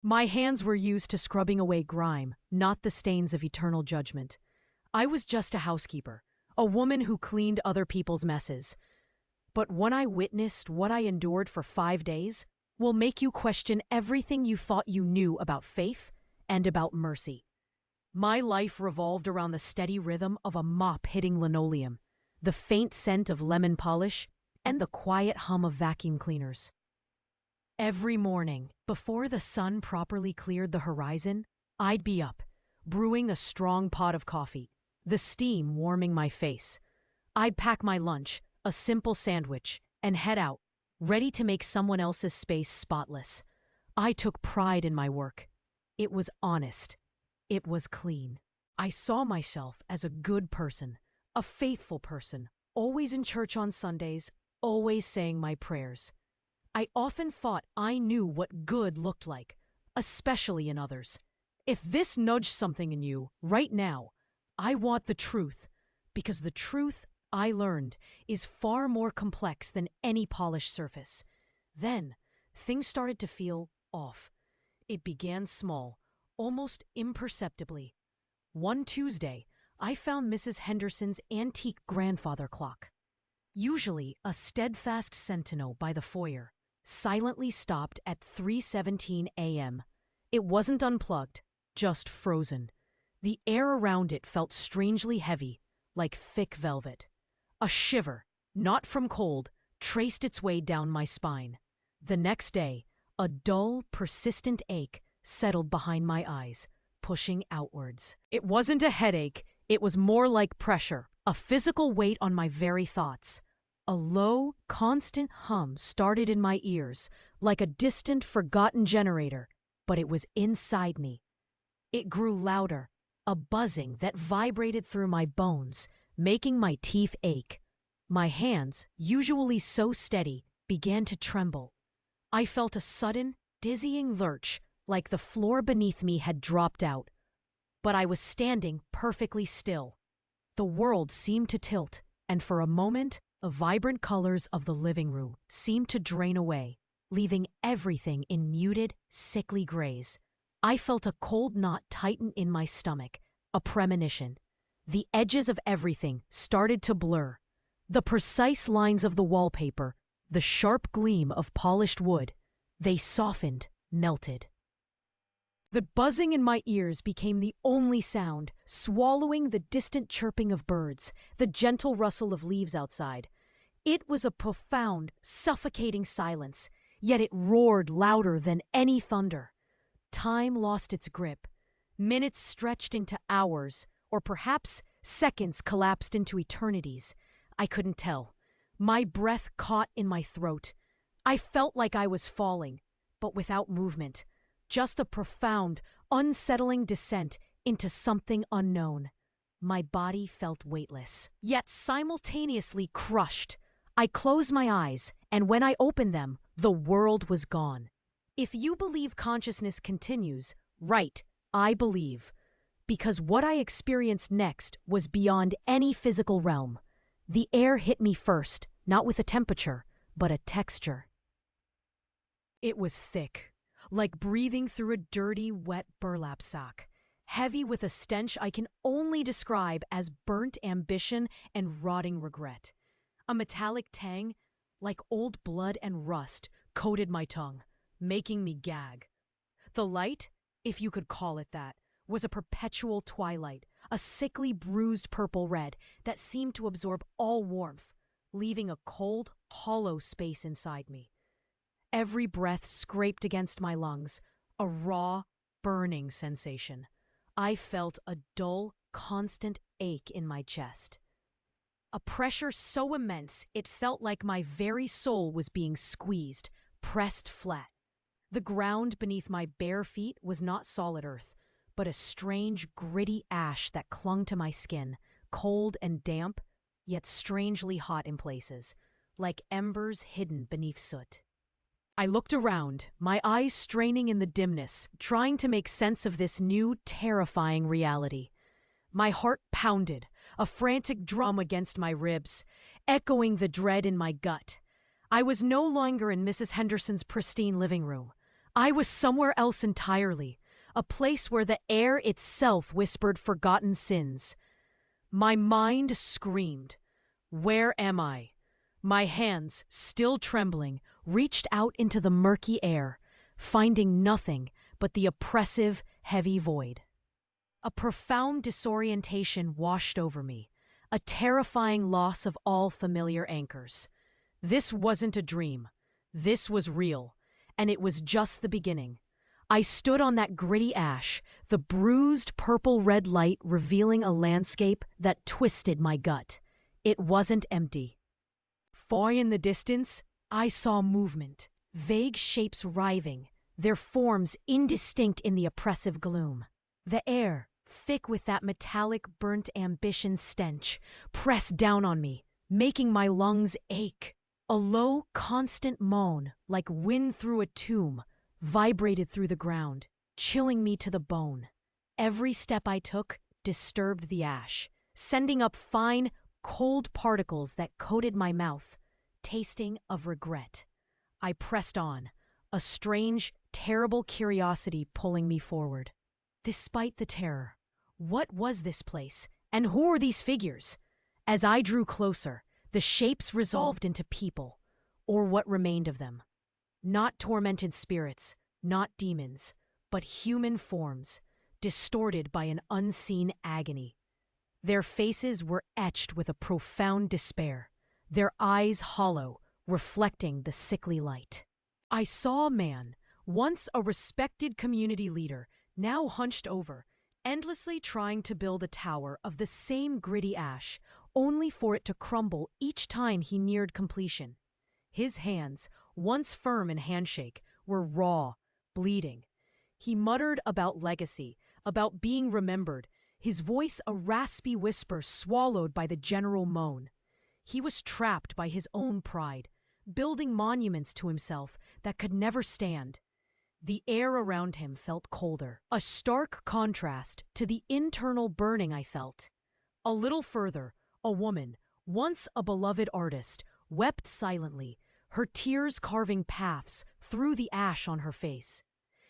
My hands were used to scrubbing away grime, not the stains of eternal judgment. I was just a housekeeper, a woman who cleaned other people's messes. But when I witnessed what I endured for 5 days, will make you question everything you thought you knew about faith and about mercy. My life revolved around the steady rhythm of a mop hitting linoleum, the faint scent of lemon polish, and the quiet hum of vacuum cleaners. Every morning, before the sun properly cleared the horizon, I'd be up, brewing a strong pot of coffee, the steam warming my face. I'd pack my lunch, a simple sandwich, and head out, ready to make someone else's space spotless. I took pride in my work. It was honest. It was clean. I saw myself as a good person, a faithful person, always in church on Sundays, always saying my prayers. I often thought I knew what good looked like, especially in others. If this nudged something in you right now, I want the truth, because the truth I learned is far more complex than any polished surface. Then, things started to feel off. It began small, almost imperceptibly. One Tuesday, I found Mrs. Henderson's antique grandfather clock. Usually a steadfast sentinel by the foyer, silently stopped at 3:17 a.m. It wasn't unplugged, just frozen. The air around it felt strangely heavy, like thick velvet. A shiver, not from cold, traced its way down my spine. The next day, a dull, persistent ache settled behind my eyes, pushing outwards. It wasn't a headache, it was more like pressure, a physical weight on my very thoughts. A low, constant hum started in my ears, like a distant, forgotten generator, but it was inside me. It grew louder, a buzzing that vibrated through my bones, making my teeth ache. My hands, usually so steady, began to tremble. I felt a sudden, dizzying lurch, like the floor beneath me had dropped out. But I was standing perfectly still. The world seemed to tilt, and for a moment, the vibrant colors of the living room seemed to drain away, leaving everything in muted, sickly grays. I felt a cold knot tighten in my stomach, a premonition. The edges of everything started to blur. The precise lines of the wallpaper, the sharp gleam of polished wood, they softened, melted. The buzzing in my ears became the only sound, swallowing the distant chirping of birds, the gentle rustle of leaves outside. It was a profound, suffocating silence, yet it roared louder than any thunder. Time lost its grip. Minutes stretched into hours, or perhaps seconds collapsed into eternities. I couldn't tell. My breath caught in my throat. I felt like I was falling, but without movement. Just a profound, unsettling descent into something unknown. My body felt weightless, yet simultaneously crushed. I closed my eyes, and when I opened them, the world was gone. If you believe consciousness continues, right, I believe. Because what I experienced next was beyond any physical realm. The air hit me first, not with a temperature, but a texture. It was thick, like breathing through a dirty, wet burlap sack, heavy with a stench I can only describe as burnt ambition and rotting regret. A metallic tang, like old blood and rust, coated my tongue, making me gag. The light, if you could call it that, was a perpetual twilight, a sickly bruised purple-red that seemed to absorb all warmth, leaving a cold, hollow space inside me. Every breath scraped against my lungs, a raw, burning sensation. I felt a dull, constant ache in my chest. A pressure so immense it felt like my very soul was being squeezed, pressed flat. The ground beneath my bare feet was not solid earth, but a strange, gritty ash that clung to my skin, cold and damp, yet strangely hot in places, like embers hidden beneath soot. I looked around, my eyes straining in the dimness, trying to make sense of this new, terrifying reality. My heart pounded, a frantic drum against my ribs, echoing the dread in my gut. I was no longer in Mrs. Henderson's pristine living room. I was somewhere else entirely, a place where the air itself whispered forgotten sins. My mind screamed, "Where am I?" My hands, still trembling, reached out into the murky air, finding nothing but the oppressive, heavy void. A profound disorientation washed over me, a terrifying loss of all familiar anchors. This wasn't a dream. This was real, and it was just the beginning. I stood on that gritty ash, the bruised purple-red light revealing a landscape that twisted my gut. It wasn't empty. Far in the distance, I saw movement, vague shapes writhing, their forms indistinct in the oppressive gloom. The air, thick with that metallic burnt ambition stench, pressed down on me, making my lungs ache. A low, constant moan, like wind through a tomb, vibrated through the ground, chilling me to the bone. Every step I took disturbed the ash, sending up fine, cold particles that coated my mouth, tasting of regret. I pressed on, a strange, terrible curiosity pulling me forward. Despite the terror, what was this place, and who were these figures? As I drew closer, the shapes resolved into people, or what remained of them. Not tormented spirits, not demons, but human forms, distorted by an unseen agony. Their faces were etched with a profound despair, their eyes hollow, reflecting the sickly light. I saw a man, once a respected community leader, now hunched over, endlessly trying to build a tower of the same gritty ash, only for it to crumble each time he neared completion. His hands, once firm in handshake, were raw, bleeding. He muttered about legacy, about being remembered, his voice a raspy whisper swallowed by the general moan. He was trapped by his own pride, building monuments to himself that could never stand. The air around him felt colder, a stark contrast to the internal burning I felt. A little further, a woman, once a beloved artist, wept silently, her tears carving paths through the ash on her face.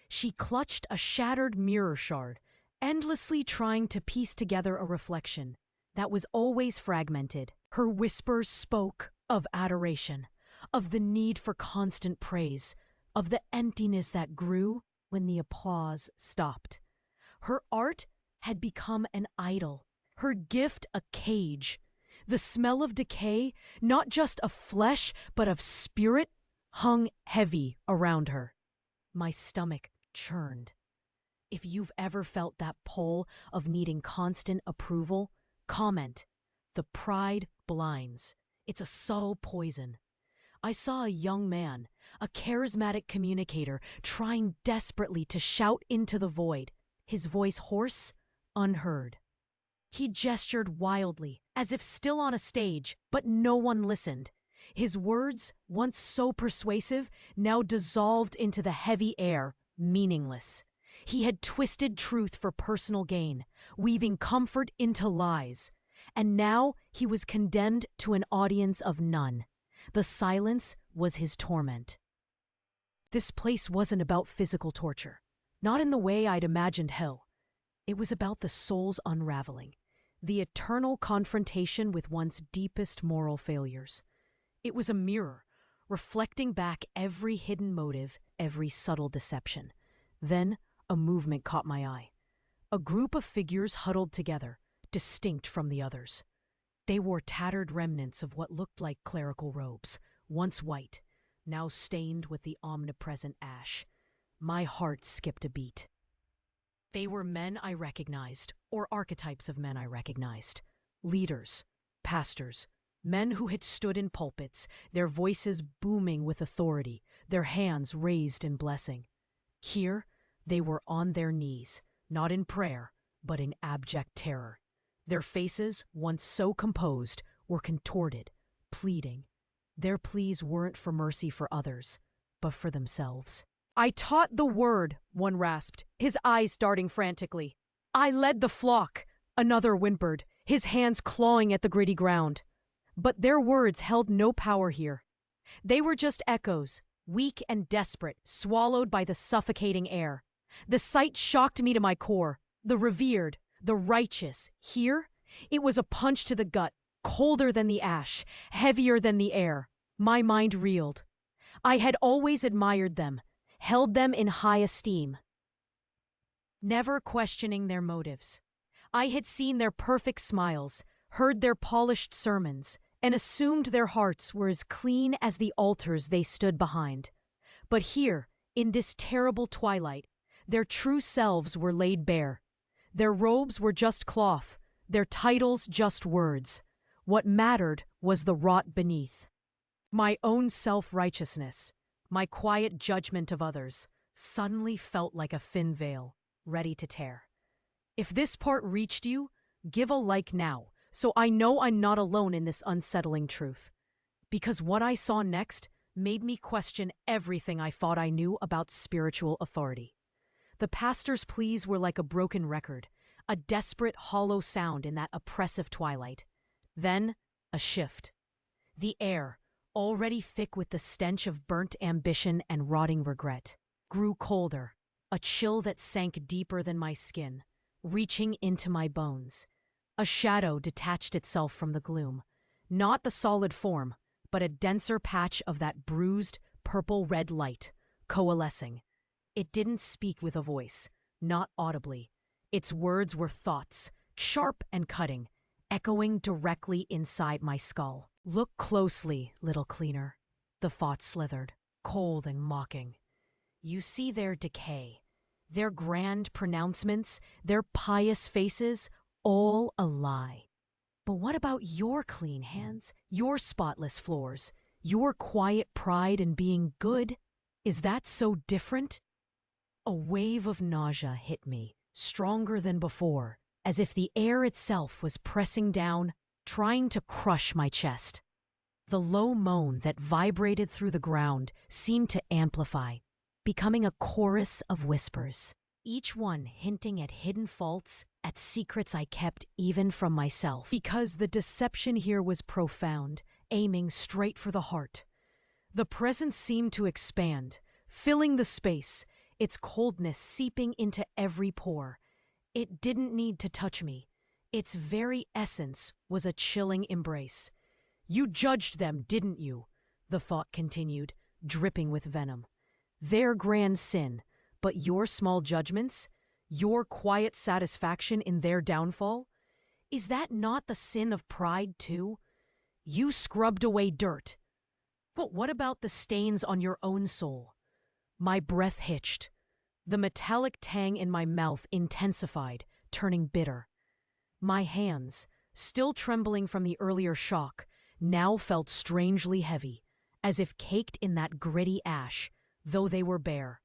She clutched a shattered mirror shard, endlessly trying to piece together a reflection that was always fragmented. Her whispers spoke of adoration, of the need for constant praise, of the emptiness that grew when the applause stopped. Her art had become an idol, her gift a cage. The smell of decay, not just of flesh, but of spirit, hung heavy around her. My stomach churned. If you've ever felt that pull of needing constant approval, comment. The pride blinds. It's a subtle poison. I saw a young man, a charismatic communicator, trying desperately to shout into the void, his voice hoarse, unheard. He gestured wildly, as if still on a stage, but no one listened. His words, once so persuasive, now dissolved into the heavy air, meaningless. He had twisted truth for personal gain, weaving comfort into lies. And now he was condemned to an audience of none. The silence was his torment. This place wasn't about physical torture, not in the way I'd imagined hell. It was about the soul's unraveling, the eternal confrontation with one's deepest moral failures. It was a mirror, reflecting back every hidden motive, every subtle deception. Then a movement caught my eye. A group of figures huddled together, distinct from the others. They wore tattered remnants of what looked like clerical robes, once white, now stained with the omnipresent ash. My heart skipped a beat. They were men I recognized, or archetypes of men I recognized. Leaders, pastors, men who had stood in pulpits, their voices booming with authority, their hands raised in blessing. Here, they were on their knees, not in prayer, but in abject terror. Their faces, once so composed, were contorted, pleading. Their pleas weren't for mercy for others, but for themselves. "I taught the word," one rasped, his eyes darting frantically. "I led the flock," another whimpered, his hands clawing at the gritty ground. But their words held no power here. They were just echoes, weak and desperate, swallowed by the suffocating air. The sight shocked me to my core. The revered, the righteous. Here, it was a punch to the gut, colder than the ash, heavier than the air. My mind reeled. I had always admired them, held them in high esteem, never questioning their motives. I had seen their perfect smiles, heard their polished sermons, and assumed their hearts were as clean as the altars they stood behind. But here, in this terrible twilight, their true selves were laid bare. Their robes were just cloth, their titles just words. What mattered was the rot beneath. My own self-righteousness, my quiet judgment of others, suddenly felt like a thin veil, ready to tear. If this part reached you, give a like now, so I know I'm not alone in this unsettling truth. Because what I saw next made me question everything I thought I knew about spiritual authority. The pastor's pleas were like a broken record, a desperate, hollow sound in that oppressive twilight. Then, a shift. The air, already thick with the stench of burnt ambition and rotting regret, grew colder, a chill that sank deeper than my skin, reaching into my bones. A shadow detached itself from the gloom, not the solid form, but a denser patch of that bruised, purple-red light, coalescing. It didn't speak with a voice, not audibly. Its words were thoughts, sharp and cutting, echoing directly inside my skull. Look closely, little cleaner, the thought slithered, cold and mocking. You see their decay, their grand pronouncements, their pious faces, all a lie. But what about your clean hands, your spotless floors, your quiet pride in being good? Is that so different? A wave of nausea hit me, stronger than before, as if the air itself was pressing down, trying to crush my chest. The low moan that vibrated through the ground seemed to amplify, becoming a chorus of whispers, each one hinting at hidden faults, at secrets I kept even from myself. Because the deception here was profound, aiming straight for the heart. The presence seemed to expand, filling the space, its coldness seeping into every pore. It didn't need to touch me. Its very essence was a chilling embrace. You judged them, didn't you? The thought continued, dripping with venom. Their grand sin, but your small judgments, your quiet satisfaction in their downfall? Is that not the sin of pride too? You scrubbed away dirt. But what about the stains on your own soul? My breath hitched. The metallic tang in my mouth intensified, turning bitter. My hands, still trembling from the earlier shock, now felt strangely heavy, as if caked in that gritty ash, though they were bare.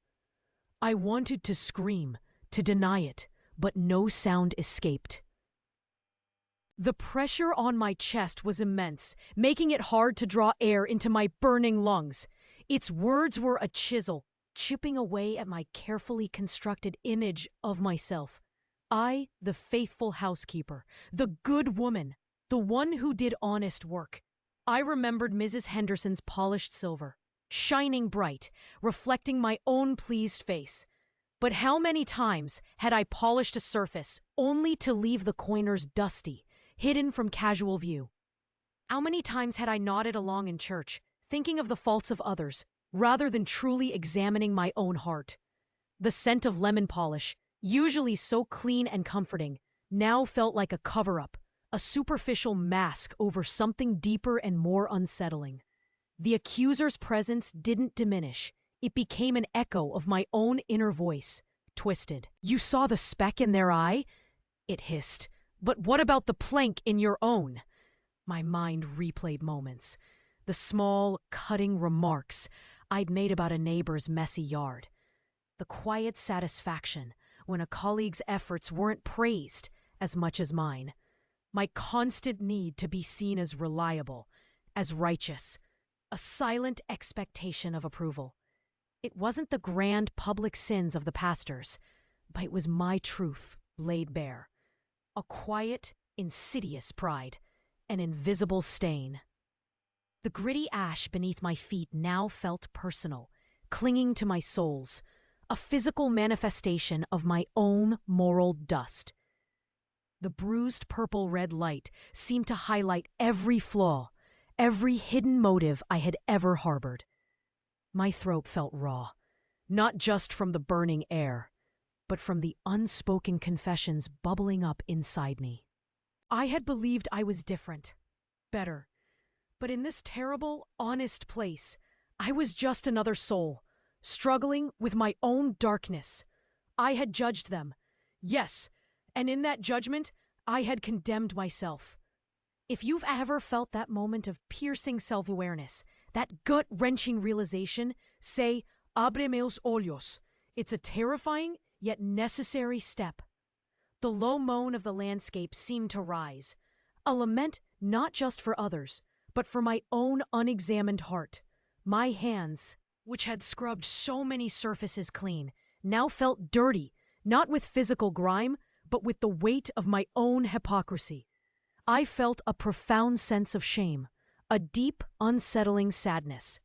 I wanted to scream, to deny it, but no sound escaped. The pressure on my chest was immense, making it hard to draw air into my burning lungs. Its words were a chisel, chipping away at my carefully constructed image of myself. I, the faithful housekeeper, the good woman, the one who did honest work. I remembered Mrs. Henderson's polished silver, shining bright, reflecting my own pleased face. But how many times had I polished a surface only to leave the coiners dusty, hidden from casual view? How many times had I nodded along in church, thinking of the faults of others, rather than truly examining my own heart? The scent of lemon polish, usually so clean and comforting, now felt like a cover-up, a superficial mask over something deeper and more unsettling. The accuser's presence didn't diminish. It became an echo of my own inner voice, twisted. You saw the speck in their eye? It hissed. But what about the plank in your own? My mind replayed moments. The small, cutting remarks I'd made about a neighbor's messy yard. The quiet satisfaction when a colleague's efforts weren't praised as much as mine. My constant need to be seen as reliable, as righteous. A silent expectation of approval. It wasn't the grand public sins of the pastors, but it was my truth laid bare. A quiet, insidious pride, an invisible stain. The gritty ash beneath my feet now felt personal, clinging to my soles, a physical manifestation of my own moral dust. The bruised purple-red light seemed to highlight every flaw, every hidden motive I had ever harbored. My throat felt raw, not just from the burning air, but from the unspoken confessions bubbling up inside me. I had believed I was different, better, but in this terrible, honest place, I was just another soul, struggling with my own darkness. I had judged them, yes, and in that judgment, I had condemned myself. If you've ever felt that moment of piercing self-awareness, that gut-wrenching realization, say, abre meus olhos. It's a terrifying yet necessary step. The low moan of the landscape seemed to rise, a lament not just for others, but for my own unexamined heart. My hands, which had scrubbed so many surfaces clean, now felt dirty, not with physical grime, but with the weight of my own hypocrisy. I felt a profound sense of shame, a deep, unsettling sadness.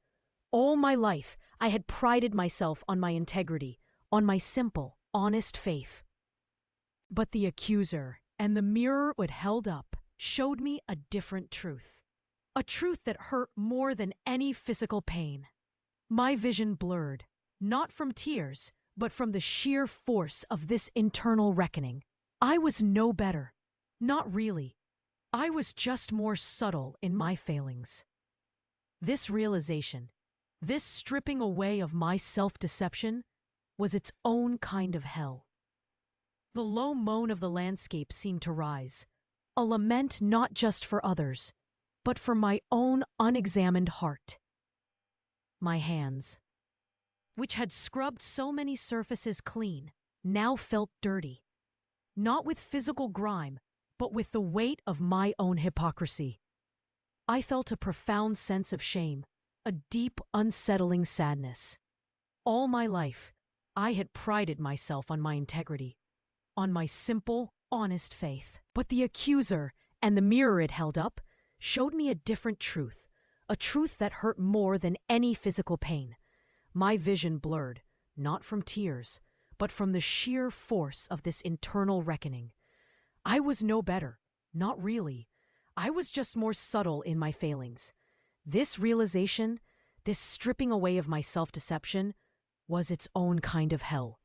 All my life, I had prided myself on my integrity, on my simple, honest faith. But the accuser and the mirror it held up showed me a different truth. A truth that hurt more than any physical pain. My vision blurred, not from tears, but from the sheer force of this internal reckoning. I was no better. Not really. I was just more subtle in my failings. This realization, this stripping away of my self-deception, was its own kind of hell. The low moan of the landscape seemed to rise, a lament not just for others, but for my own unexamined heart. My hands, which had scrubbed so many surfaces clean, now felt dirty. Not with physical grime, but with the weight of my own hypocrisy. I felt a profound sense of shame, a deep, unsettling sadness. All my life, I had prided myself on my integrity, on my simple, honest faith. But the accuser and the mirror it held up showed me a different truth, a truth that hurt more than any physical pain. My vision blurred, not from tears, but from the sheer force of this internal reckoning. I was no better, not really. I was just more subtle in my failings. This realization, this stripping away of my self-deception, was its own kind of hell.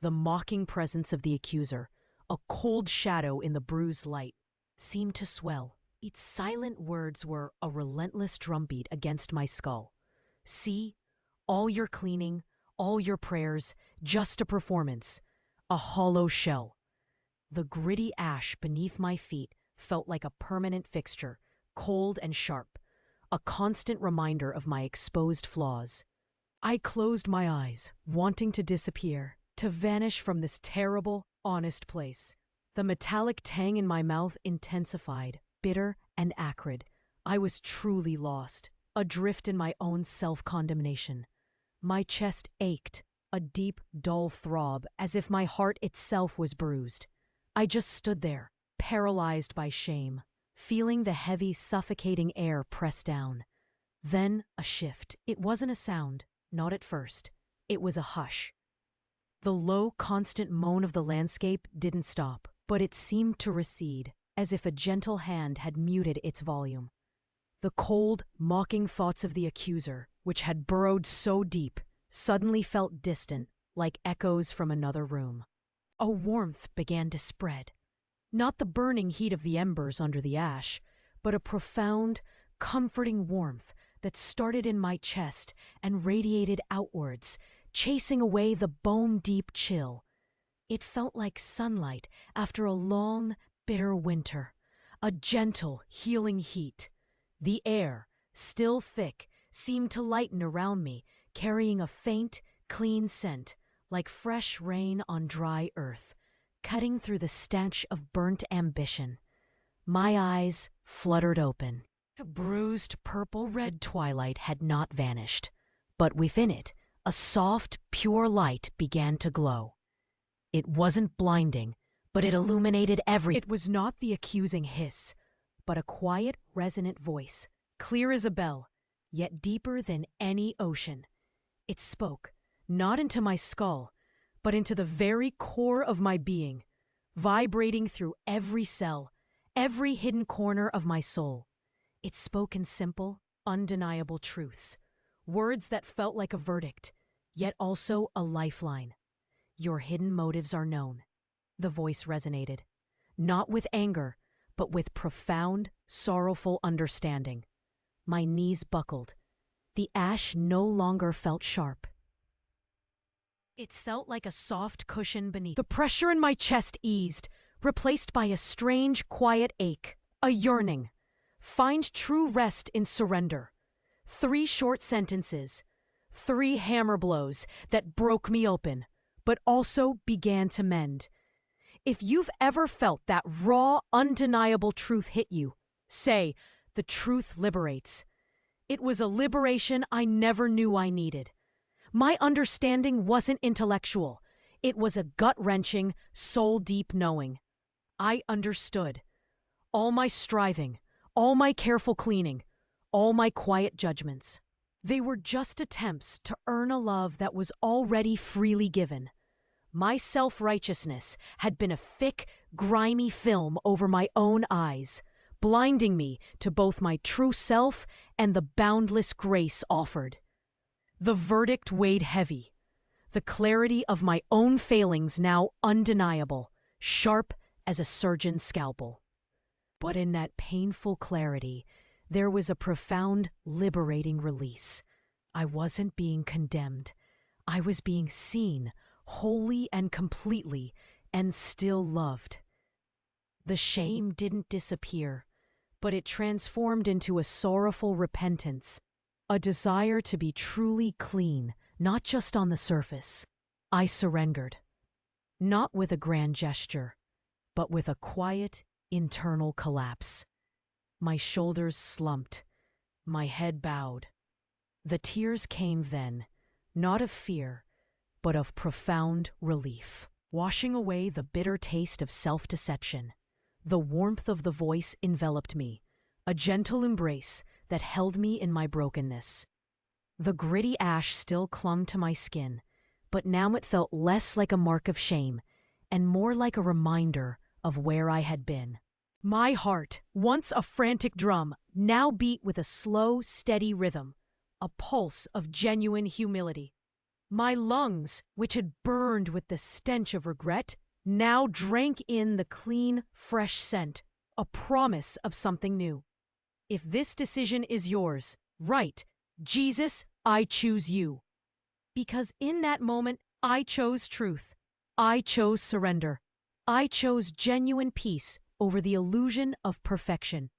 The mocking presence of the accuser, a cold shadow in the bruised light, seemed to swell. Its silent words were a relentless drumbeat against my skull. See, all your cleaning, all your prayers, just a performance, a hollow shell. The gritty ash beneath my feet felt like a permanent fixture, cold and sharp, a constant reminder of my exposed flaws. I closed my eyes, wanting to disappear, to vanish from this terrible, honest place. The metallic tang in my mouth intensified, bitter and acrid. I was truly lost, adrift in my own self-condemnation. My chest ached, a deep, dull throb, as if my heart itself was bruised. I just stood there, paralyzed by shame, feeling the heavy, suffocating air press down. Then a shift. It wasn't a sound, not at first. It was a hush. The low, constant moan of the landscape didn't stop, but it seemed to recede, as if a gentle hand had muted its volume. The cold, mocking thoughts of the accuser, which had burrowed so deep, suddenly felt distant, like echoes from another room. A warmth began to spread. Not the burning heat of the embers under the ash, but a profound, comforting warmth that started in my chest and radiated outwards, chasing away the bone-deep chill. It felt like sunlight after a long, bitter winter, a gentle, healing heat. The air, still thick, seemed to lighten around me, carrying a faint, clean scent, like fresh rain on dry earth, cutting through the stench of burnt ambition. My eyes fluttered open. The bruised purple-red twilight had not vanished, but within it, a soft, pure light began to glow. It wasn't blinding, but it illuminated everything. It was not the accusing hiss, but a quiet, resonant voice, clear as a bell, yet deeper than any ocean. It spoke, not into my skull, but into the very core of my being, vibrating through every cell, every hidden corner of my soul. It spoke in simple, undeniable truths, words that felt like a verdict, yet also a lifeline. Your hidden motives are known. The voice resonated, not with anger, but with profound, sorrowful understanding. My knees buckled. The ash no longer felt sharp. It felt like a soft cushion beneath. The pressure in my chest eased, replaced by a strange, quiet ache, a yearning. Find true rest in surrender. 3 short sentences, 3 hammer blows that broke me open, but also began to mend. If you've ever felt that raw, undeniable truth hit you, say, the truth liberates. It was a liberation I never knew I needed. My understanding wasn't intellectual. It was a gut-wrenching, soul-deep knowing. I understood. All my striving, all my careful cleaning, all my quiet judgments. They were just attempts to earn a love that was already freely given. My self-righteousness had been a thick, grimy film over my own eyes, blinding me to both my true self and the boundless grace offered. The verdict weighed heavy, the clarity of my own failings now undeniable, sharp as a surgeon's scalpel. But in that painful clarity, there was a profound, liberating release. I wasn't being condemned. I was being seen, wholly and completely, and still loved. The shame didn't disappear, but it transformed into a sorrowful repentance, a desire to be truly clean, not just on the surface. I surrendered, not with a grand gesture, but with a quiet, internal collapse. My shoulders slumped, my head bowed. The tears came then, not of fear, but of profound relief, washing away the bitter taste of self-deception. The warmth of the voice enveloped me, a gentle embrace that held me in my brokenness. The gritty ash still clung to my skin, but now it felt less like a mark of shame and more like a reminder of where I had been. My heart, once a frantic drum, now beat with a slow, steady rhythm, a pulse of genuine humility. My lungs, which had burned with the stench of regret, now drank in the clean, fresh scent, a promise of something new. If this decision is yours, right, Jesus, I choose you. Because in that moment, I chose truth. I chose surrender. I chose genuine peace over the illusion of perfection.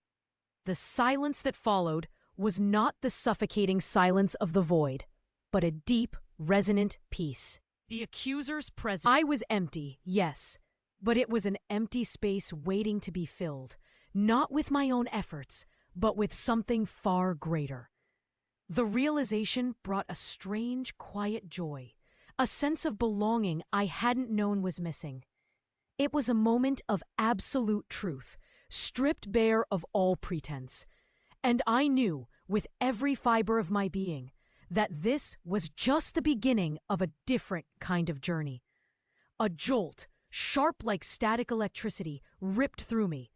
The silence that followed was not the suffocating silence of the void, but a deep, resonant peace. The accuser's presence. I was empty, yes, but it was an empty space waiting to be filled, not with my own efforts, but with something far greater. The realization brought a strange, quiet joy, a sense of belonging I hadn't known was missing. It was a moment of absolute truth, stripped bare of all pretense. And I knew, with every fiber of my being, that this was just the beginning of a different kind of journey. A jolt, sharp like static electricity, ripped through me.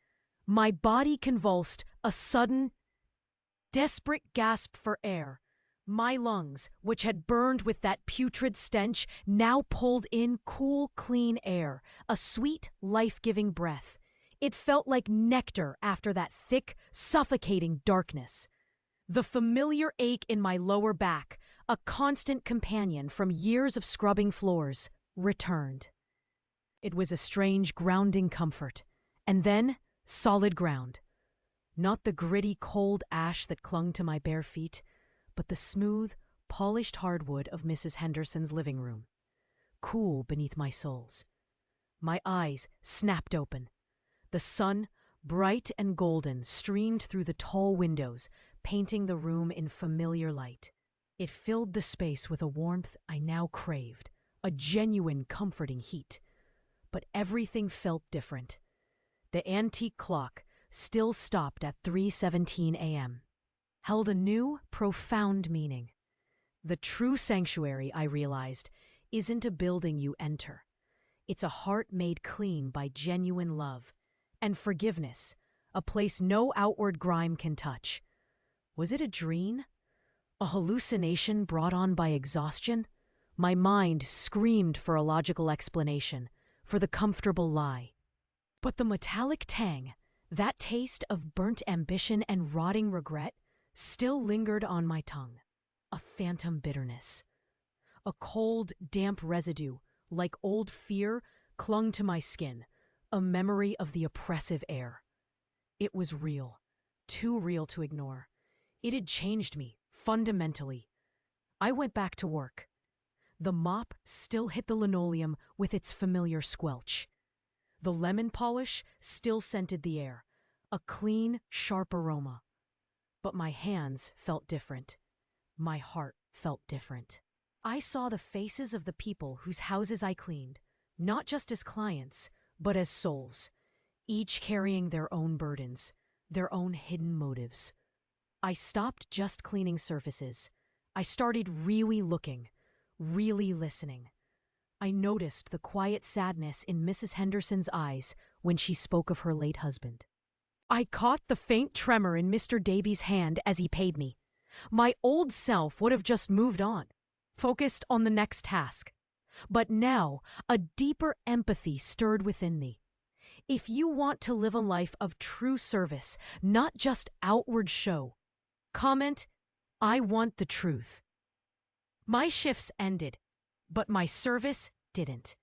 My body convulsed, a sudden, desperate gasp for air. My lungs, which had burned with that putrid stench, now pulled in cool, clean air, a sweet, life-giving breath. It felt like nectar after that thick, suffocating darkness. The familiar ache in my lower back, a constant companion from years of scrubbing floors, returned. It was a strange, grounding comfort. And then, solid ground. Not the gritty, cold ash that clung to my bare feet, but the smooth, polished hardwood of Mrs. Henderson's living room, cool beneath my soles. My eyes snapped open. The sun, bright and golden, streamed through the tall windows, painting the room in familiar light. It filled the space with a warmth I now craved, a genuine comforting heat. But everything felt different. The antique clock, still stopped at 3:17 a.m., held a new, profound meaning. The true sanctuary, I realized, isn't a building you enter. It's a heart made clean by genuine love and forgiveness, a place no outward grime can touch. Was it a dream? A hallucination brought on by exhaustion? My mind screamed for a logical explanation, for the comfortable lie. But the metallic tang, that taste of burnt ambition and rotting regret, still lingered on my tongue. A phantom bitterness. A cold, damp residue, like old fear, clung to my skin, a memory of the oppressive air. It was real, too real to ignore. It had changed me, fundamentally. I went back to work. The mop still hit the linoleum with its familiar squelch. The lemon polish still scented the air, a clean, sharp aroma. But my hands felt different. My heart felt different. I saw the faces of the people whose houses I cleaned, not just as clients, but as souls, each carrying their own burdens, their own hidden motives. I stopped just cleaning surfaces. I started really looking, really listening. I noticed the quiet sadness in Mrs. Henderson's eyes when she spoke of her late husband. I caught the faint tremor in Mr. Davies' hand as he paid me. My old self would have just moved on, focused on the next task. But now, a deeper empathy stirred within me. If you want to live a life of true service, not just outward show, comment, I want the truth. My shifts ended, but my service didn't.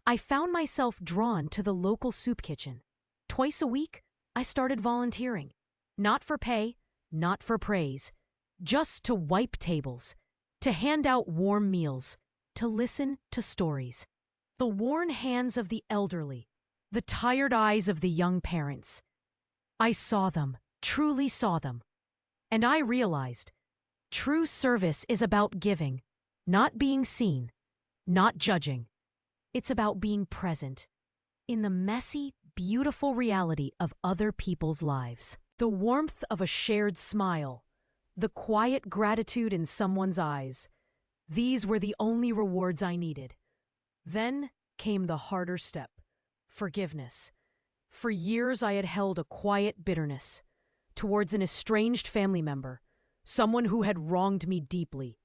I found myself drawn to the local soup kitchen. Twice a week, I started volunteering. Not for pay, not for praise, just to wipe tables, to hand out warm meals, to listen to stories. The worn hands of the elderly, the tired eyes of the young parents. I saw them, truly saw them. And I realized, true service is about giving, not being seen, not judging. It's about being present in the messy, beautiful reality of other people's lives. The warmth of a shared smile, the quiet gratitude in someone's eyes. These were the only rewards I needed. Then came the harder step, forgiveness. For years I had held a quiet bitterness towards an estranged family member, someone who had wronged me deeply.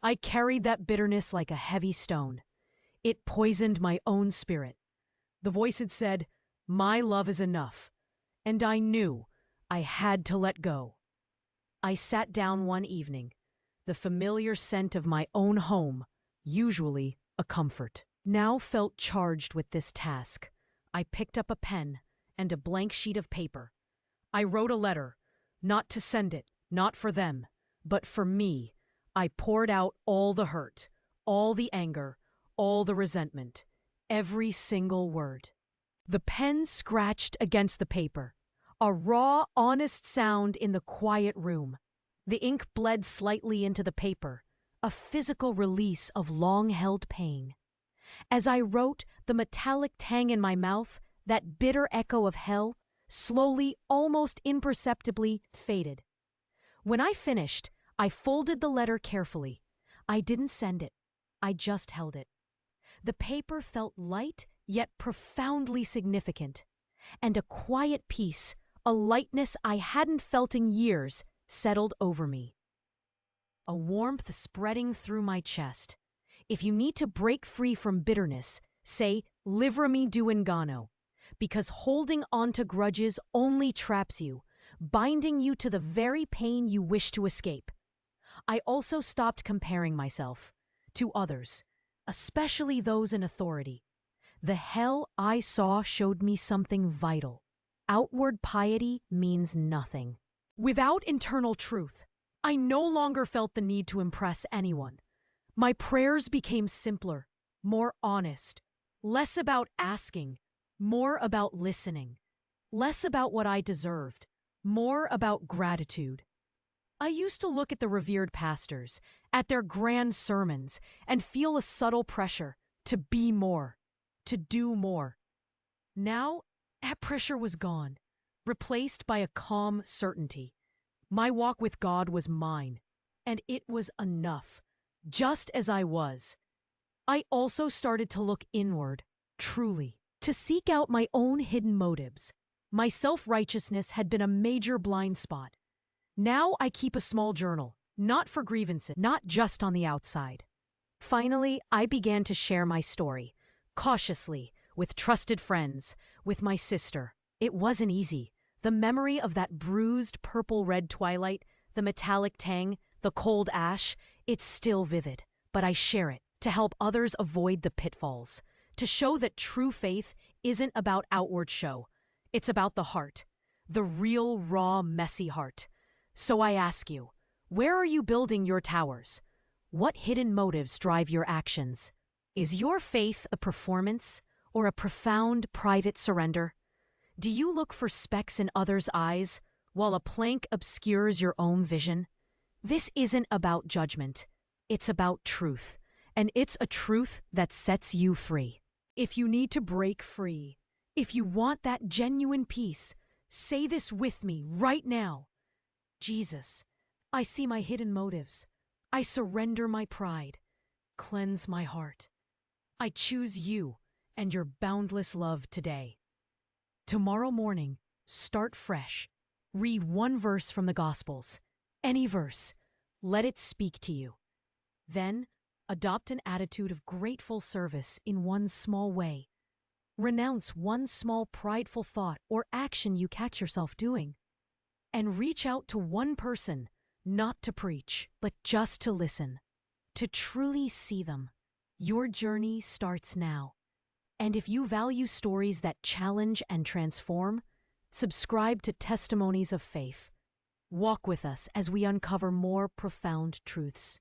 I carried that bitterness like a heavy stone. It poisoned my own spirit. The voice had said, "My love is enough," and I knew I had to let go. I sat down one evening, the familiar scent of my own home, usually a comfort, now felt charged with this task. I picked up a pen and a blank sheet of paper. I wrote a letter, not to send it, not for them, but for me. I poured out all the hurt, all the anger, all the resentment, every single word. The pen scratched against the paper, a raw, honest sound in the quiet room. The ink bled slightly into the paper, a physical release of long-held pain. As I wrote, the metallic tang in my mouth, that bitter echo of hell, slowly, almost imperceptibly, faded. When I finished, I folded the letter carefully. I didn't send it. I just held it. The paper felt light, yet profoundly significant. And a quiet peace, a lightness I hadn't felt in years, settled over me. A warmth spreading through my chest. If you need to break free from bitterness, say, livrami du ingano, because holding on to grudges only traps you, binding you to the very pain you wish to escape. I also stopped comparing myself to others, especially those in authority. The hell I saw showed me something vital. Outward piety means nothing. Without internal truth, I no longer felt the need to impress anyone. My prayers became simpler, more honest, less about asking, more about listening, less about what I deserved, more about gratitude. I used to look at the revered pastors, at their grand sermons, and feel a subtle pressure to be more, to do more. Now, that pressure was gone, replaced by a calm certainty. My walk with God was mine, and it was enough. just as I was. I also started to look inward, truly, to seek out my own hidden motives. My self-righteousness had been a major blind spot. Now I keep a small journal, not for grievances, not just on the outside. Finally, I began to share my story, cautiously, with trusted friends, with my sister. It wasn't easy. The memory of that bruised purple-red twilight, the metallic tang, the cold ash, it's still vivid. But I share it to help others avoid the pitfalls, to show that true faith isn't about outward show. It's about the heart, the real, raw, messy heart. So I ask you, where are you building your towers? What hidden motives drive your actions? Is your faith a performance or a profound private surrender? Do you look for specks in others' eyes while a plank obscures your own vision? This isn't about judgment. It's about truth, and it's a truth that sets you free. If you need to break free, if you want that genuine peace, say this with me right now. Jesus, I see my hidden motives. I surrender my pride. Cleanse my heart. I choose you and your boundless love today. Tomorrow morning, start fresh. Read one verse from the Gospels. Any verse. Let it speak to you. Then, adopt an attitude of grateful service in one small way. Renounce one small prideful thought or action you catch yourself doing. And reach out to one person, not to preach, but just to listen, to truly see them. Your journey starts now. And if you value stories that challenge and transform, subscribe to Testimonies of Faith. Walk with us as we uncover more profound truths.